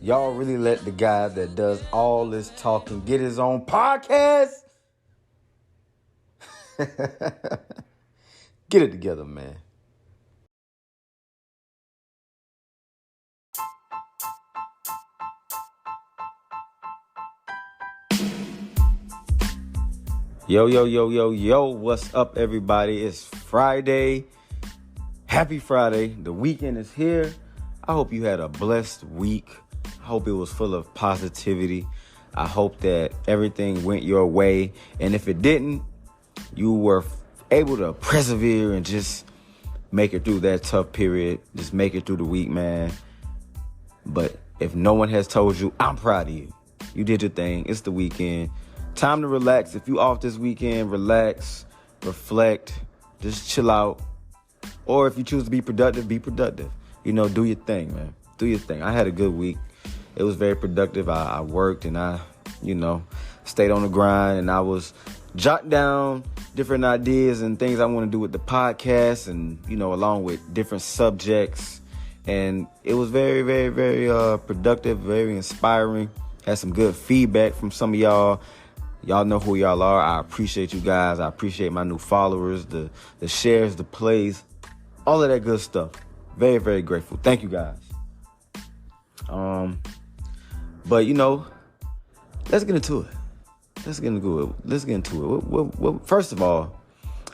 Y'all really let the guy that does all this talking get his own podcast? Get it together, man. Yo, what's up, everybody? It's Friday. Happy Friday. The weekend is here. I hope you had a blessed week. I hope it was full of positivity. I hope that everything went your way. And if it didn't, you were able to persevere and just make it through that tough period. Just make it through the week, man. But if no one has told you, I'm proud of you. You did your thing. It's the weekend. Time to relax. If you off this weekend, relax, reflect, just chill out. Or if you choose to be productive, be productive. Do your thing, man. Do your thing. I had a good week. It was very productive. I worked and I stayed on the grind, and I was jotting down different ideas and things I want to do with the podcast and, along with different subjects. And it was very, very, very productive, very inspiring. Had some good feedback from some of y'all. Y'all know who y'all are. I appreciate you guys. I appreciate my new followers, the shares, the plays, all of that good stuff. Very, very grateful. Thank you guys. But let's get into it. Let's get into it. Well, first of all,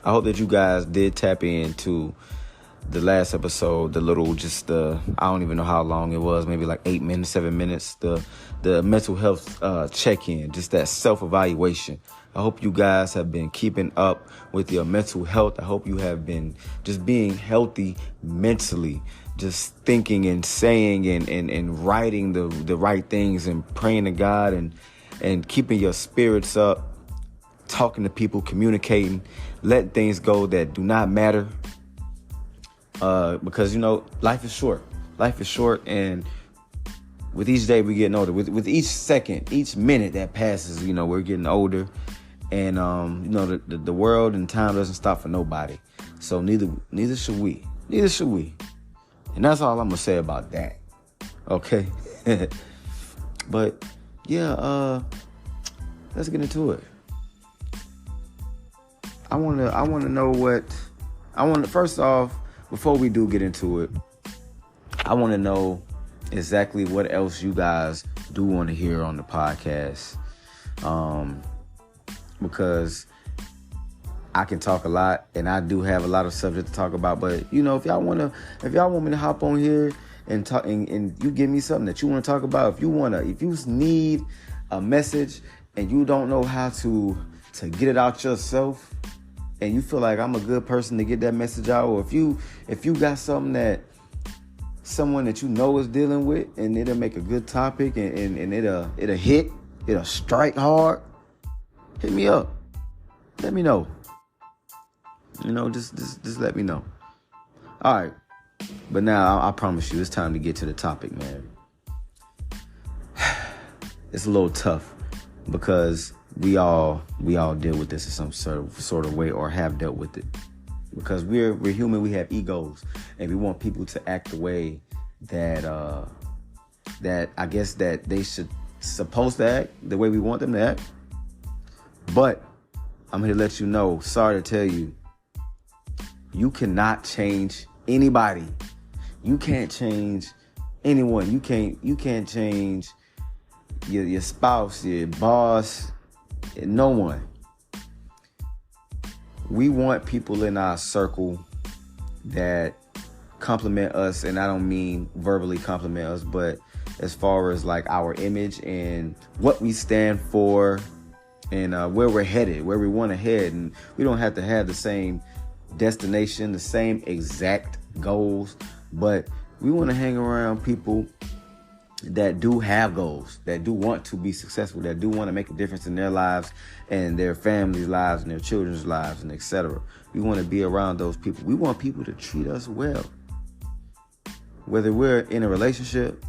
I hope that you guys did tap into the last episode, I don't even know how long it was, maybe like 8 minutes, 7 minutes, the mental health check-in, just that self-evaluation. I hope you guys have been keeping up with your mental health. I hope you have been just being healthy mentally, just thinking and saying and writing the right things and praying to God and keeping your spirits up, talking to people, communicating, letting things go that do not matter. Because, life is short. Life is short, and with each day we're getting older. With each second, each minute that passes, we're getting older. And, the world and time doesn't stop for nobody. So neither should we. Neither should we. And that's all I'm going to say about that. Okay? But, yeah, let's get into it. I want to know first off, before we do get into it, I want to know exactly what else you guys do want to hear on the podcast. Because I can talk a lot and I do have a lot of subject to talk about. But, if y'all want me to hop on here and talk and you give me something that you want to talk about, if you need a message and you don't know how to get it out yourself, and you feel like I'm a good person to get that message out, or if you got something that someone that is dealing with, and it'll make a good topic and it'll strike hard, hit me up. Let me know. Just let me know. All right. But now I promise you it's time to get to the topic, man. It's a little tough because we all deal with this in some sort of way, or have dealt with it, because we're human. We have egos, and we want people to act the way that I guess that they supposed to act, the way we want them to act. But I'm here to let you know, sorry to tell you, you cannot change anybody. You can't change anyone. You can't change your spouse, your boss, no one. We want people in our circle that compliment us, and I don't mean verbally compliment us, but as far as like our image and what we stand for and where we're headed, where we want to head. And we don't have to have the same destination, the same exact goals, but we want to hang around people that do have goals, that do want to be successful, that do want to make a difference in their lives and their families' lives and their children's lives, and etc. We want to be around those people. We want people to treat us well. Whether we're in a relationship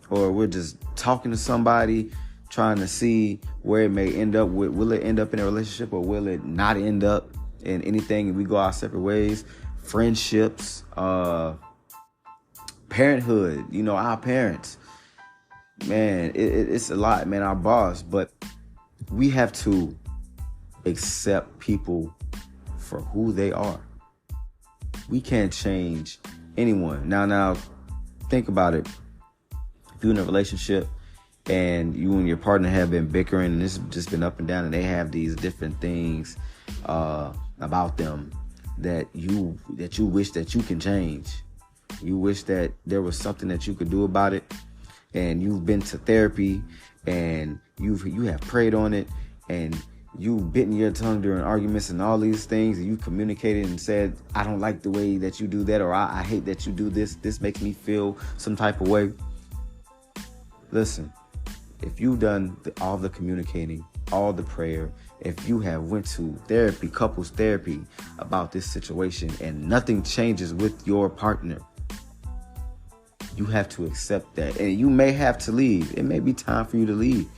or we're just talking to somebody, trying to see where it may end up. Will it end up in a relationship, or will it not end up in anything and we go our separate ways? Friendships, parenthood, our parents. man, it's a lot, man, our boss. But we have to accept people for who they are. We can't change anyone. Now, think about it. If you're in a relationship and you and your partner have been bickering and it's just been up and down and they have these different things about them that you wish that you can change. You wish that there was something that you could do about it, and you've been to therapy and you have prayed on it, and you've bitten your tongue during arguments and all these things, and you communicated and said, I don't like the way that you do that, or I hate that you do this. This makes me feel some type of way. Listen, if you've done all the communicating, all the prayer, if you have went to therapy, couples therapy about this situation and nothing changes with your partner, you have to accept that. And you may have to leave. It may be time for you to leave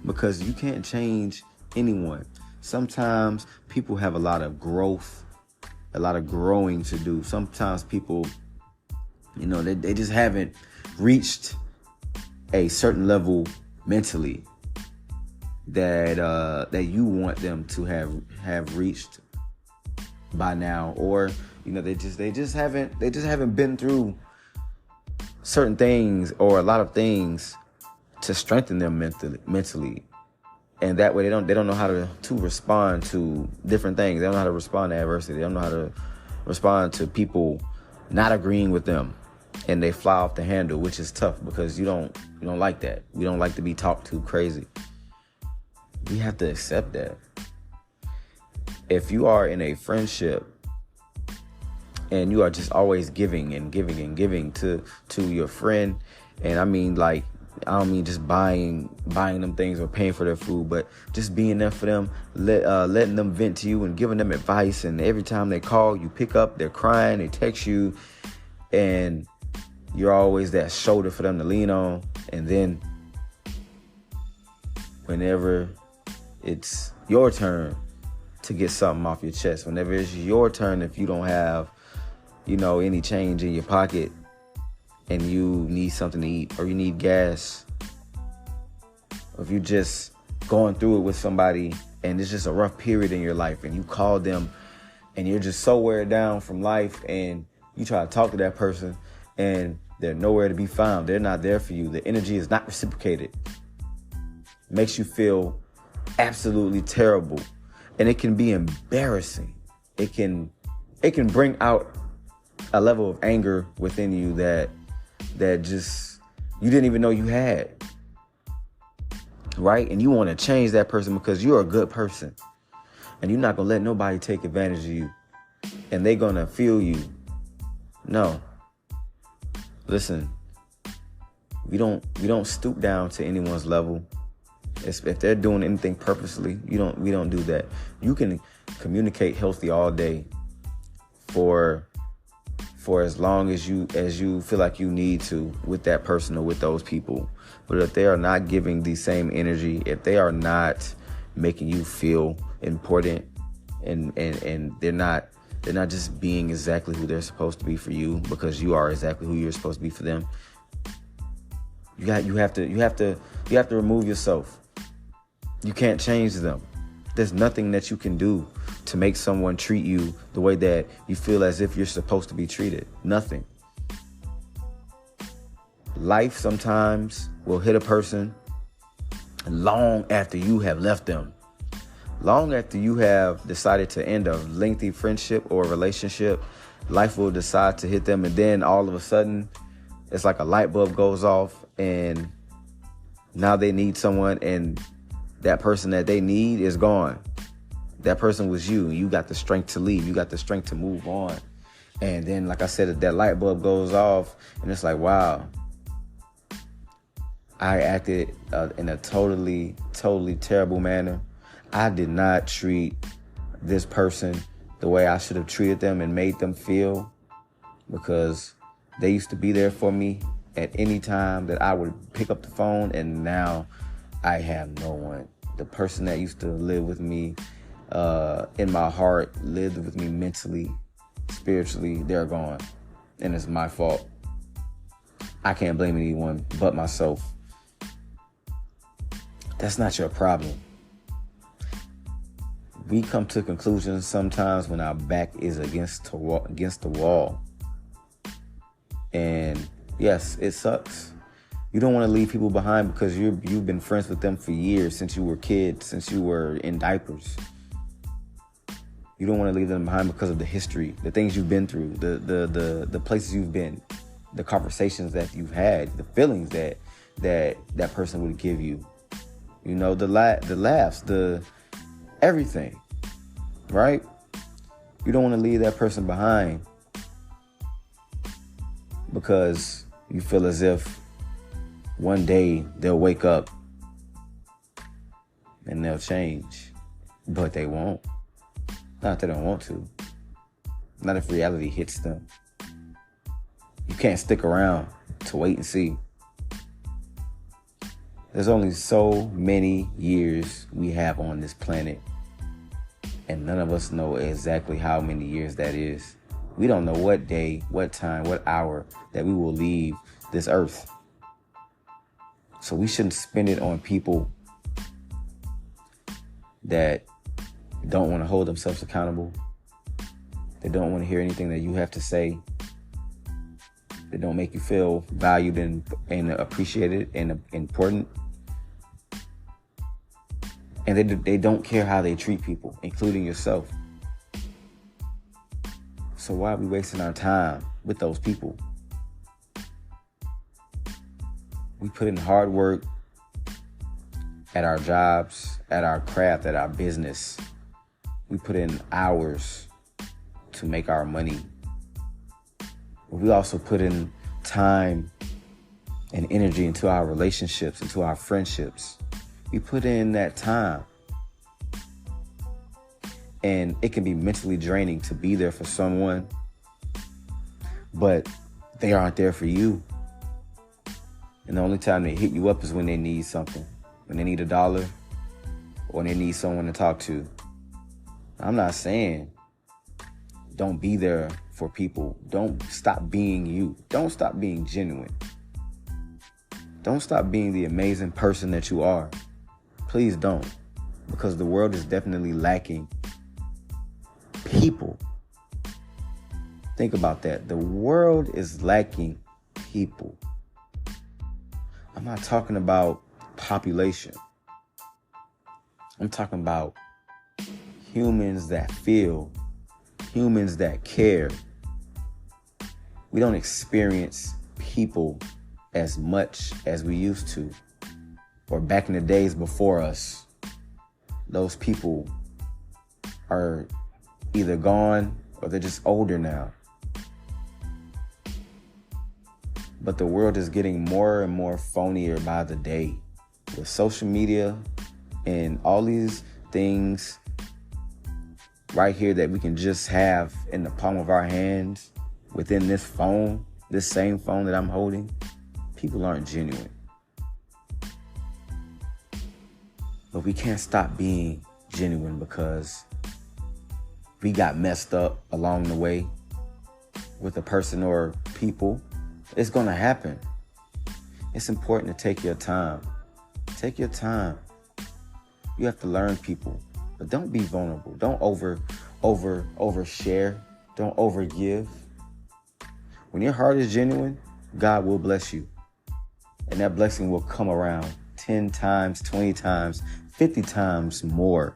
because you can't change anyone. Sometimes people have a lot of growth, a lot of growing to do. Sometimes people, they just haven't reached a certain level mentally that you want them to have reached by now, or they just haven't been through certain things or a lot of things to strengthen them mentally, and that way they don't know how to respond to different things. They don't know how to respond to adversity. They don't know how to respond to people not agreeing with them, and they fly off the handle, which is tough because you don't like that. We don't like to be talked to crazy. We have to accept that. If you are in a friendship and you are just always giving and giving and giving to your friend, and I don't mean just buying them things or paying for their food, but just being there for them, letting them vent to you and giving them advice, and every time they call, you pick up, they're crying, they text you, and you're always that shoulder for them to lean on. And then whenever it's your turn to get something off your chest, whenever it's your turn, if you don't have, any change in your pocket and you need something to eat or you need gas, or if you're just going through it with somebody and it's just a rough period in your life and you call them and you're just so wear down from life and you try to talk to that person and they're nowhere to be found. They're not there for you. The energy is not reciprocated. It makes you feel absolutely terrible. And it can be embarrassing. It can bring out a level of anger within you that just you didn't even know you had. Right? And you want to change that person because you're a good person. And you're not going to let nobody take advantage of you. And they're going to feel you. No. Listen, we don't stoop down to anyone's level. If they're doing anything purposely, we don't do that. You can communicate healthy all day for as long as you feel like you need to with that person or with those people. But if they are not giving the same energy, if they are not making you feel important, and they're not just being exactly who they're supposed to be for you because you are exactly who you're supposed to be for them, you have to remove yourself. You can't change them. There's nothing that you can do to make someone treat you the way that you feel as if you're supposed to be treated. Nothing. Life sometimes will hit a person long after you have left them. Long after you have decided to end a lengthy friendship or relationship, life will decide to hit them, and then all of a sudden, it's like a light bulb goes off, and now they need someone, and that person that they need is gone. That person was you. You got the strength to leave. You got the strength to move on. And then, like I said, that light bulb goes off, and it's like, wow, I acted in a totally terrible manner. I did not treat this person the way I should have treated them and made them feel, because they used to be there for me at any time that I would pick up the phone, and now I have no one. The person that used to live with me in my heart, lived with me mentally, spiritually, they're gone. And it's my fault. I can't blame anyone but myself. That's not your problem. We come to conclusions sometimes when our back is against the wall. And yes, it sucks. You don't want to leave people behind because you've been friends with them for years, since you were kids, since you were in diapers. You don't want to leave them behind because of the history, the things you've been through, the places you've been, the conversations that you've had, the feelings that person would give you. You know, the laughs, the everything, right? You don't want to leave that person behind because you feel as if one day they'll wake up and they'll change, but they won't. Not if they don't want to. Not if reality hits them. You can't stick around to wait and see. There's only so many years we have on this planet, and none of us know exactly how many years that is. We don't know what day, what time, what hour that we will leave this earth. So we shouldn't spend it on people that don't want to hold themselves accountable. They don't want to hear anything that you have to say. They don't make you feel valued and appreciated and important. And they don't care how they treat people, including yourself. So why are we wasting our time with those people? We put in hard work at our jobs, at our craft, at our business. We put in hours to make our money. But we also put in time and energy into our relationships, into our friendships. We put in that time. And it can be mentally draining to be there for someone, but they aren't there for you. And the only time they hit you up is when they need something, when they need $1 or when they need someone to talk to. I'm not saying don't be there for people. Don't stop being you. Don't stop being genuine. Don't stop being the amazing person that you are. Please don't. Because the world is definitely lacking people. Think about that. The world is lacking people. I'm not talking about population. I'm talking about humans that feel, humans that care. We don't experience people as much as we used to, or back in the days before us. Those people are either gone or they're just older now. But the world is getting more and more phonier by the day. With social media and all these things right here that we can just have in the palm of our hands within this phone, this same phone that I'm holding, people aren't genuine. But we can't stop being genuine because we got messed up along the way with a person or people. It's going to happen. It's important to take your time. Take your time. You have to learn people, but don't be vulnerable. Don't overshare. Don't overgive. When your heart is genuine, God will bless you. And that blessing will come around 10 times, 20 times, 50 times more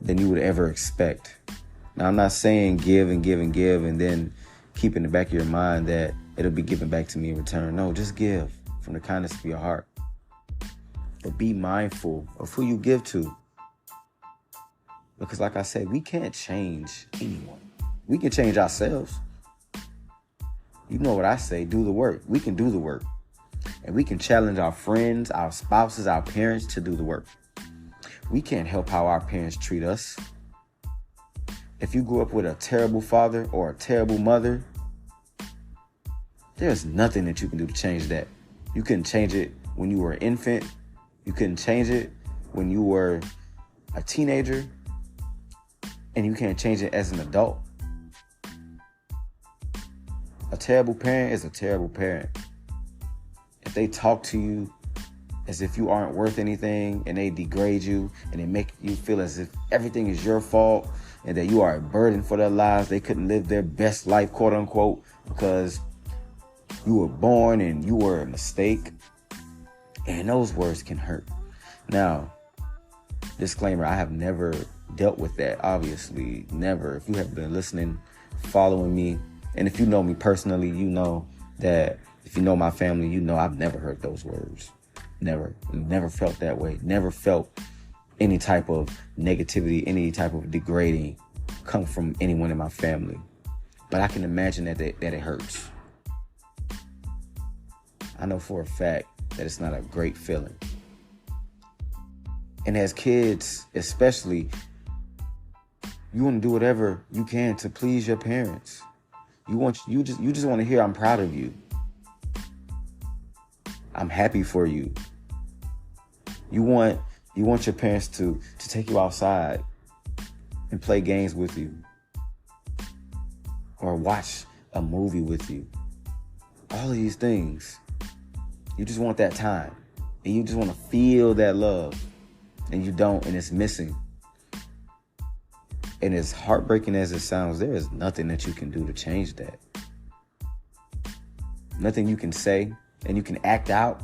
than you would ever expect. Now, I'm not saying give and give and give and then keep in the back of your mind that it'll be given back to me in return. No, just give from the kindness of your heart. But be mindful of who you give to. Because like I said, we can't change anyone. We can change ourselves. You know what I say, do the work. We can do the work. And we can challenge our friends, our spouses, our parents to do the work. We can't help how our parents treat us. If you grew up with a terrible father or a terrible mother, there's nothing that you can do to change that. You couldn't change it when you were an infant. You couldn't change it when you were a teenager. And you can't change it as an adult. A terrible parent is a terrible parent. If they talk to you as if you aren't worth anything, and they degrade you, and they make you feel as if everything is your fault and that you are a burden for their lives. They couldn't live their best life, quote unquote, because you were born and you were a mistake. And those words can hurt. Now, disclaimer, I have never dealt with that, obviously, never. If you have been listening, following me, and if you know me personally, you know that, if you know my family, you know I've never heard those words. Never felt that way. Never felt any type of negativity, any type of degrading come from anyone in my family. But I can imagine that it hurts. I know for a fact that it's not a great feeling. And as kids, especially, you want to do whatever you can to please your parents. You just want to hear, I'm proud of you. I'm happy for you. You want your parents to take you outside and play games with you, or watch a movie with you. All of these things. You just want that time, and you just want to feel that love, and you don't, and it's missing. And as heartbreaking as it sounds, there is nothing that you can do to change that. Nothing you can say, and you can act out.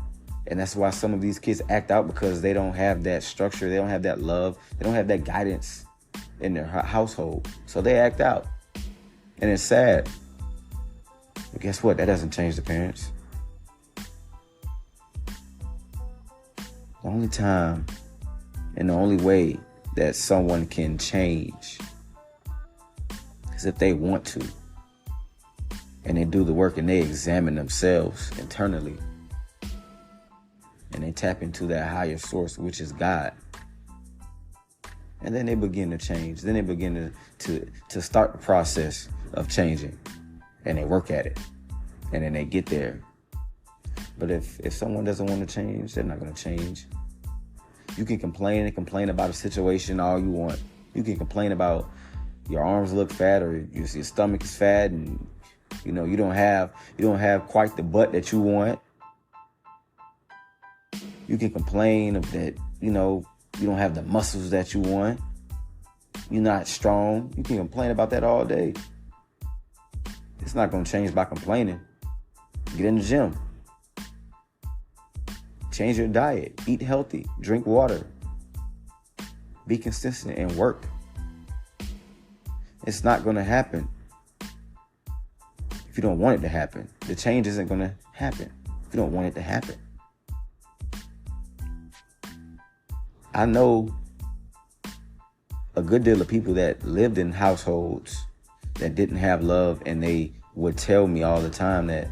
And that's why some of these kids act out, because they don't have that structure. They don't have that love. They don't have that guidance in their household. So they act out. And it's sad. But guess what? That doesn't change the parents. The only time and the only way that someone can change is if they want to. And they do the work and they examine themselves internally. And they tap into that higher source, which is God. And then they begin to change. Then they begin to start the process of changing. And they work at it. And then they get there. But if someone doesn't want to change, they're not going to change. You can complain about a situation all you want. You can complain about your arms look fat, or your stomach is fat, and you don't have quite the butt that you want. You can complain that you don't have the muscles that you want. You're not strong. You can complain about that all day. It's not going to change by complaining. Get in the gym. Change your diet. Eat healthy. Drink water. Be consistent and work. It's not going to happen if you don't want it to happen. The change isn't going to happen if you don't want it to happen. I know a good deal of people that lived in households that didn't have love, and they would tell me all the time that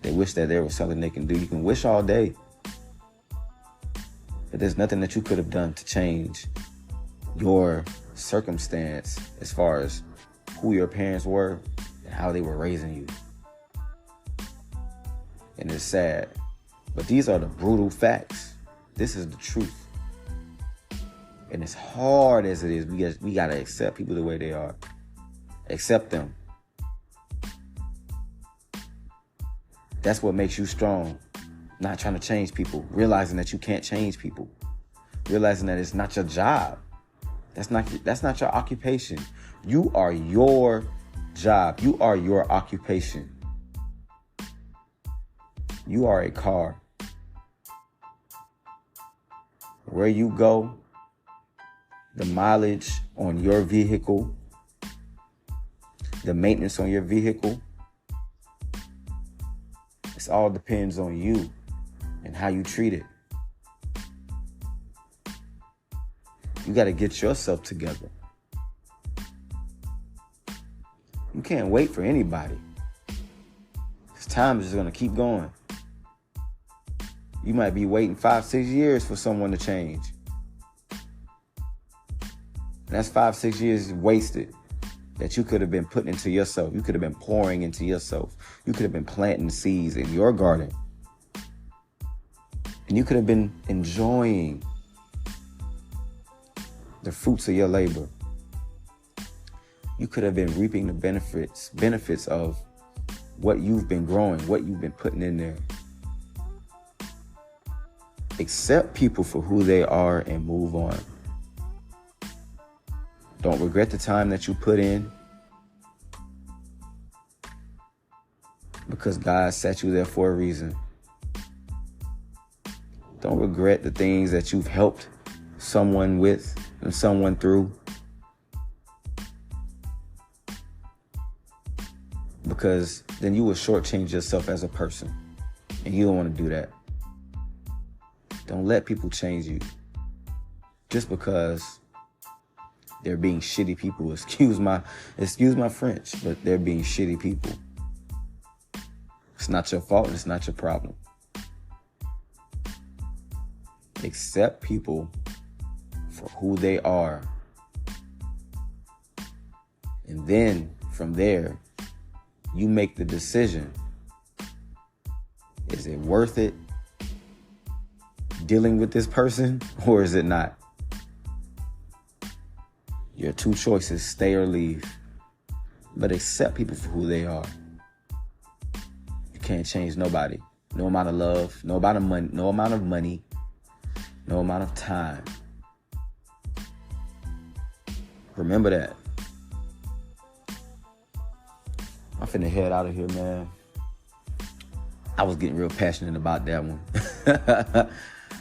they wish that there was something they can do. You can wish all day, but there's nothing that you could have done to change your circumstance as far as who your parents were and how they were raising you. And it's sad, but these are the brutal facts. This is the truth. And as hard as it is, we got to accept people the way they are. Accept them. That's what makes you strong. Not trying to change people. Realizing that you can't change people. Realizing that it's not your job. That's not your occupation. You are your job. You are your occupation. You are a car. Where you go, the mileage on your vehicle, the maintenance on your vehicle, it all depends on you and how you treat it. You got to get yourself together. You can't wait for anybody. This time is just going to keep going. You might be waiting 5-6 years for someone to change. And that's 5-6 years wasted that you could have been putting into yourself. You could have been pouring into yourself. You could have been planting seeds in your garden. And you could have been enjoying the fruits of your labor. You could have been reaping the benefits of what you've been growing, what you've been putting in there. Accept people for who they are and move on. Don't regret the time that you put in, because God set you there for a reason. Don't regret the things that you've helped someone with and someone through, because then you will shortchange yourself as a person, and you don't want to do that. Don't let people change you just because they're being shitty people. Excuse my French, but they're being shitty people. It's not your fault, and it's not your problem. Accept people for who they are. And then from there, you make the decision. Is it worth it dealing with this person, or is it not? Your two choices, stay or leave. But accept people for who they are. You can't change nobody. No amount of love, no amount of money, no amount of time. Remember that. I'm finna head out of here, man. I was getting real passionate about that one.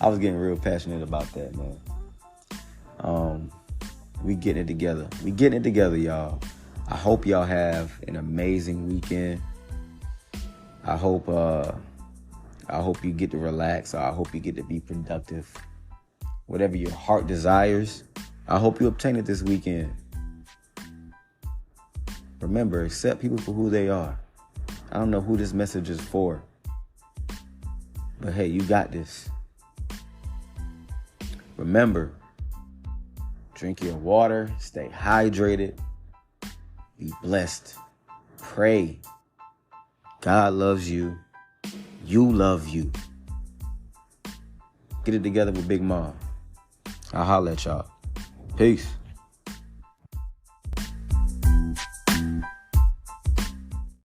I was getting real passionate about that, man. We getting it together. We getting it together, y'all. I hope y'all have an amazing weekend. I hope you get to relax. I hope you get to be productive. Whatever your heart desires, I hope you obtain it this weekend. Remember, accept people for who they are. I don't know who this message is for, but hey, you got this. Remember, drink your water, stay hydrated, be blessed, pray. God loves you. You love you. Get it together with Big Mom. I'll holler at y'all. Peace.